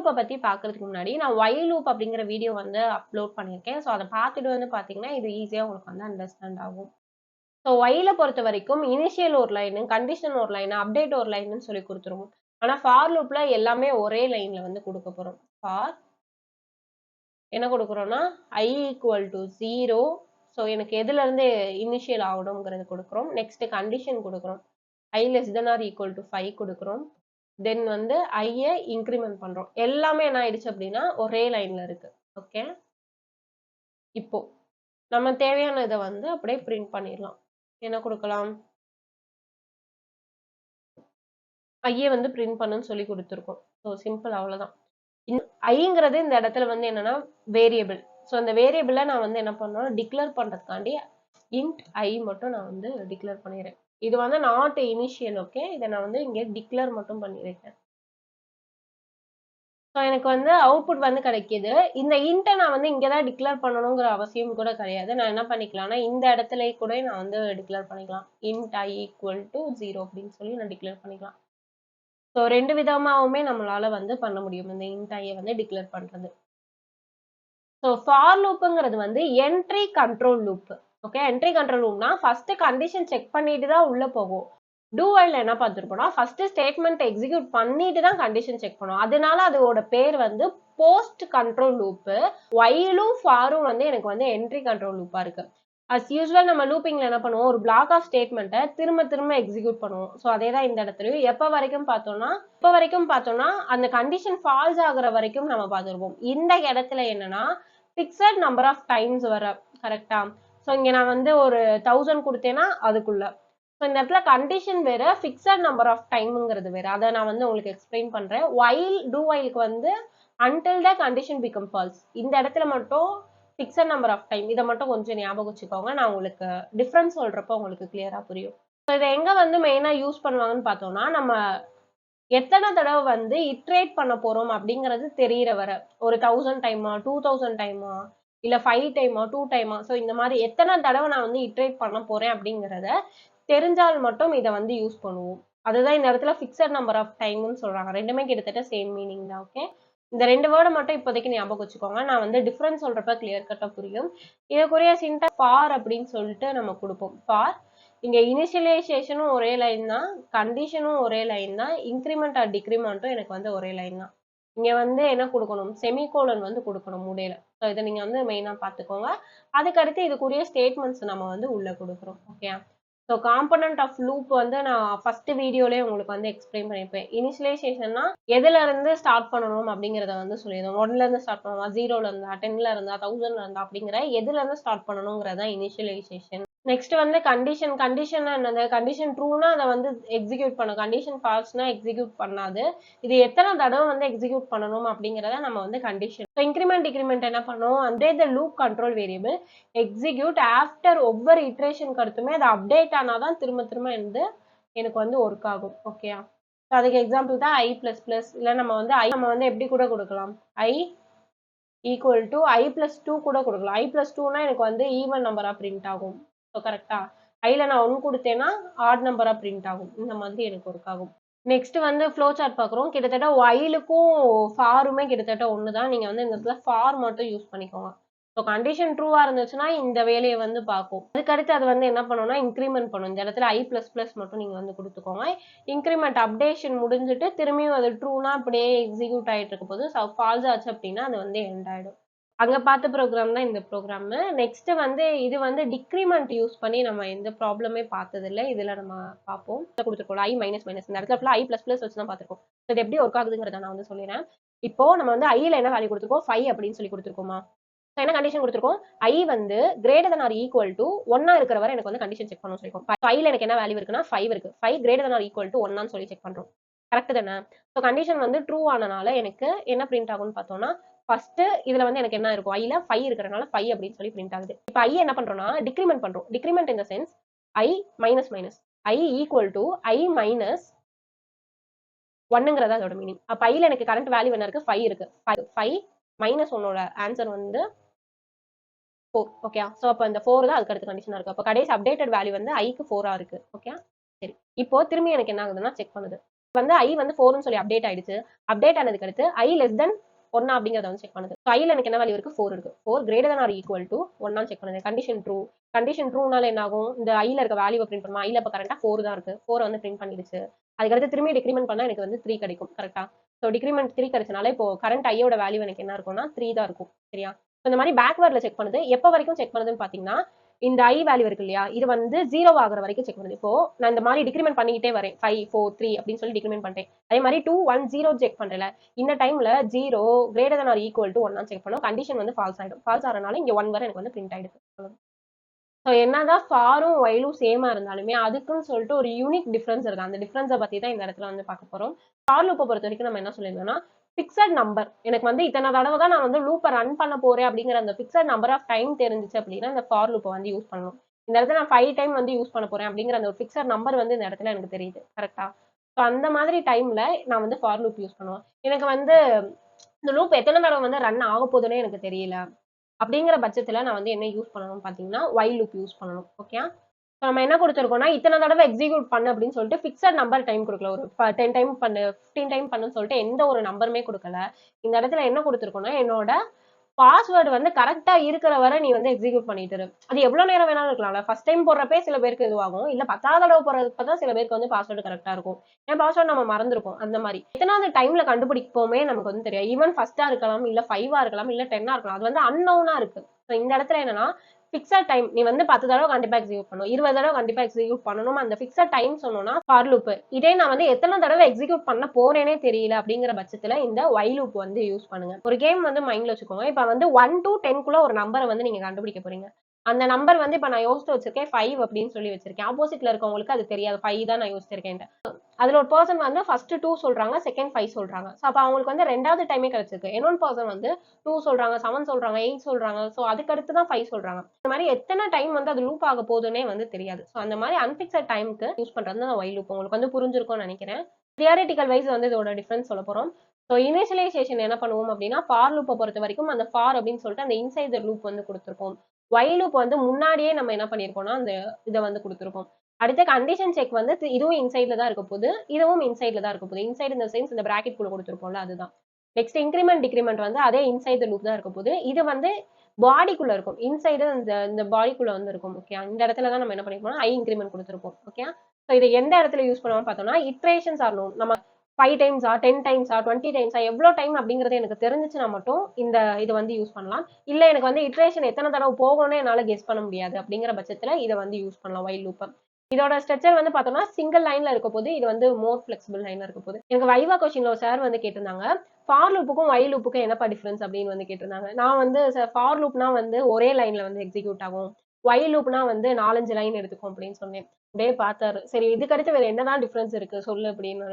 லூப்பை பத்தி பார்க்கறதுக்கு முன்னாடி நான் ஒய் லூப் அப்படிங்கிற வீடியோ வந்து அப்லோட் பண்ணியிருக்கேன். ஸோ அதை பார்த்துட்டு வந்து பார்த்தீங்கன்னா இது ஈஸியாக உங்களுக்கு வந்து அண்டர்ஸ்டாண்ட் ஆகும். ஸோ ஒய்ல பொறுத்த வரைக்கும் இனிஷியல் ஒரு லைனு, கண்டிஷன் ஒரு லைனு, அப்டேட் ஒரு லைனுன்னு சொல்லி கொடுத்துருவோம். ஆனால் ஃபார் லூப்ல எல்லாமே ஒரே லைன்ல வந்து கொடுக்க போறோம். ஃபார் என்ன கொடுக்குறோம்னா i ஈக்குவல் டு 0. ஸோ எனக்கு எதுல இருந்து இனிஷியல் ஆகணுங்கிறது கொடுக்குறோம். நெக்ஸ்ட் கண்டிஷன் கொடுக்குறோம். i less than or equal to 5 கொடுக்குறோம். தென் வந்து ஐயை இன்க்ரிமெண்ட் பண்றோம். எல்லாமே என்ன ஆயிடுச்சு அப்படின்னா ஒரே லைன்ல இருக்கு. ஓகே, இப்போ நம்ம தேவையான இதை வந்து அப்படியே பிரிண்ட் பண்ணிடலாம். என்ன கொடுக்கலாம், ஐயை வந்து பிரிண்ட் பண்ணுன்னு சொல்லி கொடுத்துருக்கோம். ஸோ சிம்பிள், அவ்வளவுதான். ஐங்கிறது இந்த இடத்துல வந்து என்னன்னா வேரியபிள். ஸோ அந்த வேரியபிளை நான் வந்து என்ன பண்ணணும், டிக்ளேர் பண்றதுக்காண்டி இன்ட் ஐ மட்டும் நான் வந்து டிக்ளேர் பண்ணிடுறேன். இது வந்து நாட் இனிஷியல். ஓகே, இதை நான் வந்து இங்கே டிக்ளேர் மட்டும் பண்ணிருக்கேன். ஸோ எனக்கு வந்து அவுட்புட் வந்து கிடைக்கிது. இந்த இன்ட்டை நான் வந்து இங்கே தான் டிக்ளேர் பண்ணணுங்கிற அவசியம் கூட கிடையாது. நான் என்ன பண்ணிக்கலாம்னா இந்த இடத்துல கூட நான் வந்து டிக்ளேர் பண்ணிக்கலாம். இன்ட் ஐ ஈக்குவல் டு 0 அப்படின்னு சொல்லி நான் டிக்ளேர் பண்ணிக்கலாம். ஸோ ரெண்டு விதமாகவுமே நம்மளால வந்து பண்ண முடியும் இந்த இன்ட் ஐயை வந்து டிக்ளேர் பண்றது. ஸோ ஃபார் லூப்புங்கிறது வந்து entry control loop. Okay, entry control லூப்னா ஃபர்ஸ்ட் கண்டிஷன் செக் பண்ணிட்டு தான் உள்ள போகும். டூ வைல்ல என்ன பார்த்துருப்போம்னா ஃபர்ஸ்ட் ஸ்டேட்மெண்ட் எக்ஸிக்யூட் பண்ணிட்டு தான் கண்டிஷன் செக் பண்ணும். அதனால அதோட பேர் வந்து போஸ்ட் கண்ட்ரோல் லூப். ஒயிலும் ஃபாரும் வந்து எனக்கு வந்து என்ட்ரி கண்ட்ரோல் லூப்பா இருக்கு. அஸ் யூஸ்வல் நம்ம லூப்பிங்ல என்ன பண்ணுவோம், ஒரு பிளாக் ஆஃப் ஸ்டேட்மெண்ட்டை திரும்ப திரும்ப எக்ஸிக்யூட் பண்ணுவோம். ஸோ அதே தான் இந்த இடத்துலயும் எப்போ வரைக்கும் பார்த்தோம்னா அந்த கண்டிஷன் ஃபால்ஸ் ஆகுற வரைக்கும் நம்ம பார்த்துருப்போம். இந்த இடத்துல என்னன்னா ஃபிக்ஸட் நம்பர் ஆஃப் டைம்ஸ் வர. கரெக்டா? ஸோ இங்க நான் வந்து ஒரு 1000 கொடுத்தேன்னா அதுக்குள்ள. ஸோ இந்த இடத்துல கண்டிஷன் வேற, ஃபிக்ஸட் நம்பர் ஆஃப் டைம்ங்கிறது வேற. அதை நான் வந்து உங்களுக்கு எக்ஸ்பிளைன் பண்றேன். ஒயில் டூ ஒயிலுக்கு வந்து until the condition become false. இந்த இடத்துல மட்டும் ஃபிக்ஸட் நம்பர் ஆஃப் டைம், இதை மட்டும் கொஞ்சம் ஞாபகம் வச்சுக்கோங்க. நான் உங்களுக்கு டிஃபரன்ஸ் சொல்றப்போ உங்களுக்கு கிளியரா புரியும். ஸோ இதை எங்க வந்து மெயினா யூஸ் பண்ணுவாங்கன்னு பார்த்தோம்னா நம்ம எத்தனை தடவை வந்து இட்ரேட் பண்ண போறோம் அப்படிங்கிறது தெரியற வர. ஒரு 1000 டைமா, 2000 டைமா, இல்ல 5 டைமா, 2 டைமா, ஸோ இந்த மாதிரி எத்தனை தடவை நான் வந்து இட்ரேட் பண்ண போறேன் அப்படிங்கிறத தெரிஞ்சால் மட்டும் இதை வந்து யூஸ் பண்ணுவோம். அதுதான் இந்த இடத்துல ஃபிக்ஸட் நம்பர் ஆஃப் டைம்னு சொல்றாங்க. ரெண்டுமே கிட்டத்தட்ட சேம் மீனிங் தான். ஓகே, இந்த ரெண்டு வேர்டை மட்டும் இப்போதைக்கு ஞாபகம் வச்சுக்கோங்க. நான் வந்து டிஃபரன்ஸ் சொல்றப்ப கிளியர் கட்டா புரியும். இதுக்குரிய சின்டாக்ஸ் ஃபார் அப்படின்னு சொல்லிட்டு நம்ம கொடுப்போம். ஃபார் இங்க இனிஷியலைசேஷனும் ஒரே லைன் தான், கண்டிஷனும் ஒரே லைன் தான், இன்க்ரிமெண்ட் ஆர் டிக்ரிமெண்ட்டும் எனக்கு வந்து ஒரே லைன் தான். இங்க வந்து என்ன கொடுக்கணும், செமிகோலன் வந்து கொடுக்கணும் முடியல. ஸோ இதை நீங்க வந்து மெயினா பார்த்துக்கோங்க. அதுக்கடுத்து இதுக்குரிய ஸ்டேட்மெண்ட்ஸ் நம்ம வந்து உள்ள கொடுக்குறோம். Okay, so component of loop வந்து நான் ஃபர்ஸ்ட் வீடியோலேயே உங்களுக்கு வந்து எக்ஸ்பிளைன் பண்ணியிருப்பேன். இனிஷியலைசேஷன்னா எதுல இருந்து ஸ்டார்ட் பண்ணணும் அப்படிங்கிறத வந்து சொல்லிடுவோம். 1ல இருந்து ஸ்டார்ட் பண்ணணுமா, 0ல இருந்தா, 10ல இருந்தா, 1000ல இருந்தா அப்படிங்கிற எதுல இருந்து ஸ்டார்ட் பண்ணணுங்கிறதா இனிஷியலைசேஷன். நெக்ஸ்ட் வந்து கண்டிஷன். கண்டிஷன் என்னது, கண்டிஷன் ட்ரூனா அதை வந்து எக்ஸிக்யூட் பண்ணும், கண்டிஷன் ஃபால்ஸ்னா எக்ஸிக்யூட் பண்ணாது. இது எத்தனை தடவை வந்து எக்ஸிக்யூட் பண்ணணும் அப்படிங்கிறத நம்ம வந்து கண்டிஷன். ஸோ இன்க்ரிமெண்ட் டிக்ரிமெண்ட் என்ன பண்ணும், அதே த loop control variable execute after ஒவ்வொரு இட்ரேஷனுக்கு அடுத்துமே அது அப்டேட் ஆனாதான் திரும்ப திரும்ப வந்து எனக்கு வந்து ஒர்க் ஆகும். ஓகேயா? ஸோ அதுக்கு எக்ஸாம்பிள் தான் ஐ பிளஸ் பிளஸ். இல்லை நம்ம வந்து எப்படி கூட கொடுக்கலாம், ஐ ஈக்குவல் டு ஐ பிளஸ் 2 கூட கொடுக்கலாம். ஐ பிளஸ் 2னா எனக்கு வந்து ஈவன் நம்பரா பிரிண்ட் ஆகும். ஸோ கரெக்டா, ஐல நான் 1 கொடுத்தேன்னா ஆட் நம்பரா பிரிண்ட் ஆகும். இந்த மாதிரி எனக்கு ஒர்க் ஆகும். நெக்ஸ்ட் வந்து ஃப்ளோ சார்ட் பார்க்குறோம். கிட்டத்தட்ட ஒயிலுக்கும் ஃபாருமே கிட்டத்தட்ட ஒன்று தான். நீங்கள் வந்து இந்த இடத்துல ஃபார் மட்டும் யூஸ் பண்ணிக்கோங்க. ஸோ கண்டிஷன் ட்ரூவா இருந்துச்சுன்னா இந்த வேலையை வந்து பார்க்கும். அதுக்கடுத்து அது வந்து என்ன பண்ணணும்னா இன்க்ரிமெண்ட் பண்ணும். இந்த இடத்துல ஐ பிளஸ் பிளஸ் மட்டும் நீங்கள் வந்து கொடுத்துக்கோங்க. இன்க்ரிமெண்ட் அப்டேஷன் முடிஞ்சுட்டு திரும்பியும் அது ட்ரூனா அப்படியே எக்ஸிக்யூட் ஆகிட்டு இருக்க போது ஃபால்ஸ் ஆச்சு அப்படின்னா அது வந்து எண்ட் ஆகிடும். அங்க பார்த்த ப்ரோக்ராம் தான் இந்த ப்ரோக்ராம். நெக்ஸ்ட் வந்து இது வந்து டிக்ரிமெண்ட் யூஸ் பண்ணி நம்ம எந்த ப்ராப்ளமே பார்த்தது இல்லை. இதுல நம்ம பார்ப்போம். கொடுத்துருக்கோம் ஐ மைனஸ் மைனஸ், இந்த இடத்துல ஃபுல்லா ஐ பிளஸ் பிளஸ் வச்சு தான் பார்த்துருக்கோம். இது எப்படி ஒர்க் ஆகுதுங்கிறத நான் வந்து சொல்லிடுறேன். இப்போ நம்ம வந்து ஐல என்ன வேல்யூ கொடுத்துருக்கோம், 5 அப்படின்னு சொல்லி கொடுத்துருக்கோமா. என்ன கண்டிஷன் கொடுத்துருக்கோம், ஐ வந்து greater than or equal to 1 இருக்கிற வரை எனக்கு வந்து கண்டிஷன் செக் பண்ணணும் சொல்லிருக்கோம். ஐல எனக்கு என்ன வேல்யூ இருக்குன்னா 5 இருக்கு. 5 greater than or equal to 1 சொல்லி செக் பண்றோம். கரெக்ட் தானே? ஸோ கண்டிஷன் வந்து ட்ரூ ஆனனால எனக்கு என்ன பிரிண்ட் ஆகும்னு பார்த்தோம்னா ஃபர்ஸ்ட் இதுல வந்து எனக்கு என்ன இருக்கும், ஐல 5 இருக்கிறனால 5 அப்படின்னு சொல்லி பிரிண்ட் ஆகுது. இப்போ ஐ என்ன பண்றோம்னா டிக்ரிமெண்ட் பண்றோம். Decrement in the sense i minus minus, i equal to i minus 1ங்கிறதா அதோட மீனிங். அப்ப ஐல எனக்கு கரண்ட் வேல்யூ என்ன இருக்கு, 5 இருக்கு. 5 மைனஸ் 1ஓட ஆன்சர் வந்து 4. ஓகே, சோ அப்ப இந்த 4 தான் அதுக்கு அடுத்த கண்டிஷனா இருக்கு. அப்ப கடைசி அப்டேட்டட் வேல்யூ வந்து ஐக்கு 4ஆ இருக்கு. ஓகே, சரி. இப்போ திரும்பி எனக்கு என்ன ஆகுதுன்னா செக் பண்ணுது. வந்து ஐ வந்து 4ன்னு சொல்லி அப்டேட் ஆயிடுச்சு. அப்டேட் ஆனதுக்கு அடுத்து ஐ லெஸ் தென் 1 அப்படிங்கறத வந்து செக் பண்ணுது. ஸோ ஐல எனக்கு என்ன வேல்யூ இருக்கு 4 இருக்கு. 4 greater than or equal to 1 check பண்ணுது. Condition true. கண்டிஷன் ட்ரூனால என்ன ஆகும், இந்த ஐல இருக்க வேல்யூவை பிரிண்ட் பண்ணுமா, ஐல இப்ப கரெக்டா 4 தான் இருக்கு. 4 வந்து பிரிண்ட் பண்ணிடுச்சு. அதுக்கடுத்து திரும்பி டிக்ரிமெண்ட் பண்ணா எனக்கு வந்து 3 கிடைக்கும். கரெக்டா? ஸோ டிக்ரிமெண்ட் 3 கிடைச்சனால இப்போ கரண்ட் ஐயோட வேல்யூ எனக்கு என்ன இருக்கும்னா 3 தான் இருக்கும். சரியா? இந்த மாதிரி பேக்வேர்ட்ல செக் பண்ணுது. எப்ப வரைக்கும் செக் பண்ணுதுன்னு பாத்தீங்கன்னா, இந்த ஐ வேல்யூ இருக்கு இல்லையா, இது வந்து 0 ஆகுற வரைக்கும் செக் பண்ணுது. இப்போ நான் இந்த மாதிரி டிக்ரிமெண்ட் பண்ணிக்கிட்டே வரேன். 5 4 3 அப்படின்னு சொல்லி டிக்ரிமெண்ட் பண்ணிட்டேன். அதே மாதிரி 2 1 0 செக் பண்றேன். இந்த டைம்ல 0 greater than or equal to 1 check பண்ணும். கண்டிஷன் வந்து ஃபால்ஸ் ஆயிடும். ஃபால்ஸ் ஆறனால இங்க 1 வரை எனக்கு வந்து பிரிண்ட் ஆயிடுது. ஸோ என்னதான் ஃபாரும் ஒயிலும் சேமா இருந்தாலுமே அதுக்குன்னு சொல்லிட்டு ஒரு யூனிக் டிஃபரன்ஸ் இருக்கு. அந்த டிஃபரன்ஸை பத்தி தான் இந்த இடத்துல வந்து பார்க்க போறோம். ஃபார் லூப்பை பொறுத்த வரைக்கும் நம்ம என்ன சொல்லியிருந்தோம்னா, பிக்சட் நம்பர் எனக்கு வந்து இத்தனை தடவை தான் நான் வந்து லூப்பை ரன் பண்ண போறேன் அப்படிங்கிற அந்த பிக்சட் நம்பர் ஆஃப் டைம் தெரிஞ்சிச்சு அப்படின்னா இந்த ஃபார் லூப்பை வந்து யூஸ் பண்ணணும். இந்த இடத்துல நான் 5 டைம் வந்து யூஸ் பண்ண போறேன் அப்படிங்கிற அந்த ஒரு பிக்சட் நம்பர் வந்து இந்த இடத்துல எனக்கு தெரியுது. கரெக்டா? ஸோ அந்த மாதிரி டைம்ல நான் வந்து ஃபார் லூப் யூஸ் பண்ணுவேன். எனக்கு வந்து இந்த லூப் எத்தனை தடவை வந்து ரன் ஆக போகுதுன்னே எனக்கு தெரியல அப்படிங்கிற பட்சத்துல நான் வந்து என்ன யூஸ் பண்ணணும் பாத்தீங்கன்னா வைல் லூப் யூஸ் பண்ணணும். ஓகே, நம்ம என்ன கொடுத்துருக்கோம்னா இத்தனை தடவை எக்ஸிக்யூட் பண்ணு அப்படின்னு சொல்லிட்டு பிக்சட் நம்பர் டைம் கொடுக்கல. ஒரு 10 டைம் பண்ணு 15 டைம் பண்ணுன்னு சொல்லிட்டு எந்த ஒரு நம்பருமே கொடுக்கல. இந்த இடத்துல என்ன கொடுத்துருக்கோம்னா என்னோட பாஸ்வேர்டு வந்து கரெக்டா இருக்கிற வரை நீ வந்து எக்ஸிக்யூட் பண்ணிட்டு இரு. அது எவ்வளவு நேரம் வேணாலும் இருக்கலாம்ல. ஃபர்ஸ்ட் டைம் போடுறப்பே சில பேருக்கு இதுவாகும், இல்ல 10வது தடவை போடுறப்பதான் சில பேருக்கு வந்து பாஸ்வேர்டு கரெக்டா இருக்கும். ஏன் பாஸ்வேர்டு நம்ம மறந்துருக்கோம். அந்த மாதிரி எத்தனாவது டைம்ல கண்டுபிடிப்போமே நமக்கு வந்து தெரியும். ஈவன் ஃபர்ஸ்டா இருக்கலாம், இல்ல 5ஆ இருக்கலாம், இல்ல 10ஆ இருக்கலாம். அது வந்து அன்னோனா இருக்கு. இந்த இடத்துல என்னன்னா பிக்சட் டைம் நீ வந்து 10 தடவை கண்டிப்பா எக்ஸிக்யூட் பண்ணணும், 20 தடவை கண்டிப்பா எக்ஸிக்யூட் பண்ணணும். அந்த பிக்சட் டைம் சொன்னோம்னா ஃபார் லூப். இதே நான் வந்து எத்தனை தடவை எக்ஸிக்யூட் பண்ண போறேனே தெரியல அப்படிங்கிற பட்சத்துல இந்த வைல் லூப் வந்து யூஸ் பண்ணுங்க. ஒரு கேம் வந்து மைண்ட்ல வச்சுக்கோங்க. இப்ப வந்து 1 to 10 ஒரு நம்பரை வந்து நீங்க கண்டுபிடிக்க போறீங்க. அந்த நம்பர் வந்து இப்ப நான் யோசிச்சு வச்சிருக்கேன் 5 அப்படின்னு சொல்லி வச்சிருக்கேன். ஆப்போசிட்ல இருக்கவங்களுக்கு அது தெரியாது 5 தான் நான் யோசிச்சிருக்கேன். அதுல ஒரு பர்சன் வந்து ஃபர்ஸ்ட் 2 சொல்றாங்க, செகண்ட் 5 சொல்றாங்க. சோ அப்ப அவங்களுக்கு வந்து ரெண்டாவது டைமே கிடைச்சிருக்கு. இன்னொரு பர்சன் வந்து 2 சொல்றாங்க, 7 சொல்றாங்க, 8 சொல்றாங்க. சோ அதுக்கு அடுத்து தான் 5 சொல்றாங்க. இந்த மாதிரி எத்தனை டைம் வந்து அது லூப் ஆக போகுதுன்னே வந்து தெரியாது. சோ அந்த மாதிரி அன்பிக்சட் டைம்க்கு யூஸ் பண்றது தான் வைல் லூப். உங்களுக்கு வந்து புரிஞ்சிருக்கும்னு நினைக்கிறேன். தியரிட்டிக்கல் வைஸ் வந்து இதோட டிஃபரன்ஸ் சொல்ல போறோம். ஸோ இனிஷியலைசேஷன் என்ன பண்ணுவோம் அப்படின்னா ஃபார் லூப்பை பொறுத்த வரைக்கும் அந்த ஃபார் அப்படின்னு சொல்லிட்டு அந்த இன்சைட் த லூப் வந்து கொடுத்துருப்போம். வைல் லூப் வந்து முன்னாடியே நம்ம என்ன பண்ணிருக்கோம்னா அந்த இதை வந்து கொடுத்துருப்போம். அடுத்த கண்டிஷன் செக் வந்து இதுவும் இன்சைட்ல தான் இருக்க போகுது, இதுவும் இன்சைட்ல தான் இருக்க போகுது. இன்சைட் இந்த சென்ஸ் இந்த பிராக்கெட் குள்ள கொடுத்துருப்போம்ல அதுதான். நெக்ஸ்ட் இன்கிரிமெண்ட் டிக்ரிமெண்ட் வந்து அதே இன்சைட் த லூப் தான் இருக்க போகுது. இது வந்து பாடிக்குள்ள இருக்கும். இன்சைடு இந்த பாடிக்குள்ள வந்து இருக்கும். ஓகே, இந்த இடத்துல தான் நம்ம என்ன பண்ணிருப்போம்னா ஐ இன்கிரிமெண்ட் கொடுத்துருப்போம். ஓகே, ஸோ இதை எந்த இடத்துல யூஸ் பண்ணுவோம் பார்த்தோம்னா இட்ரேஷன்ஸ் ஆகணும். நம்ம 5 டைம்ஸா 10 டைம்ஸா 20 டைம்ஸா எவ்வளோ டைம் அப்படிங்கிறது எனக்கு தெரிஞ்சுச்சுன்னா மட்டும் இந்த இது வந்து யூஸ் பண்ணலாம். இல்ல எனக்கு வந்து இட்ரேஷன் எத்தனை தடவை போகணும்னு என்னால கெஸ் பண்ண முடியாது அப்படிங்கிற பட்சத்துல இதை வந்து யூஸ் பண்ணலாம் வைல் லூப். இதோட ஸ்ட்ரக்சர் வந்து பார்த்தோம்னா சிங்கிள் லைன்ல இருக்க போது, இது வந்து மோர் ஃபிளெக்சிபிள் லைன்ல இருக்க போது. எனக்கு வைவா கொஸ்டின்ல ஒரு சார் வந்து கேட்டிருந்தாங்க, ஃபார் லூப்புக்கும் வைல் லூப்புக்கும் என்னப்பா டிஃபரன்ஸ் அப்படின்னு வந்து கேட்டிருந்தாங்க. நான் வந்து ஃபார் லூப்னா வந்து ஒரே லைன்ல வந்து எக்ஸிக்யூட் ஆகும், வைல் லூப்னா வந்து 4-5 லைன் எடுத்துக்கும் அப்படின்னு சொன்னேன். அப்படியே பார்த்தாரு. சரி இதுக்கு அடுத்து வேற என்னதான் டிஃபரன்ஸ் இருக்கு சொல்லு அப்படின்னு.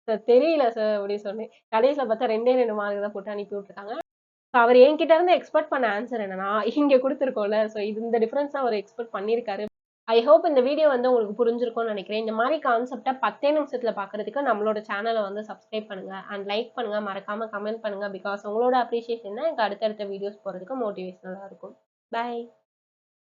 சார் தெரியல சார் அப்படின்னு சொன்னேன். கடைசியில பார்த்தா 2 மார்க் தான் போட்டு அனுப்பி விட்டுருக்காங்க. அவர் என்கிட்ட இருந்து எக்ஸ்பெக்ட் பண்ண ஆன்சர் என்னன்னா இங்க கொடுத்துருக்கோம்ல, ஸோ இந்த டிஃபரன்ஸ் தான் அவர் எக்ஸ்பெக்ட் பண்ணியிருக்காரு. ஐ ஹோப் இந்த வீடியோ வந்து உங்களுக்கு புரிஞ்சிருக்கும்னு நினைக்கிறேன். இந்த மாதிரி கான்செப்டை 10 நிமிஷத்துல பாக்குறதுக்கு நம்மளோட சேனலை வந்து சப்ஸ்கிரைப் பண்ணுங்க அண்ட் லைக் பண்ணுங்க, மறக்காம கமெண்ட் பண்ணுங்க. பிகாஸ் உங்களோட அப்ரிசியேஷன் தான் எனக்கு அடுத்தடுத்த வீடியோஸ் போறதுக்கு மோட்டிவேஷனலா இருக்கும். பை.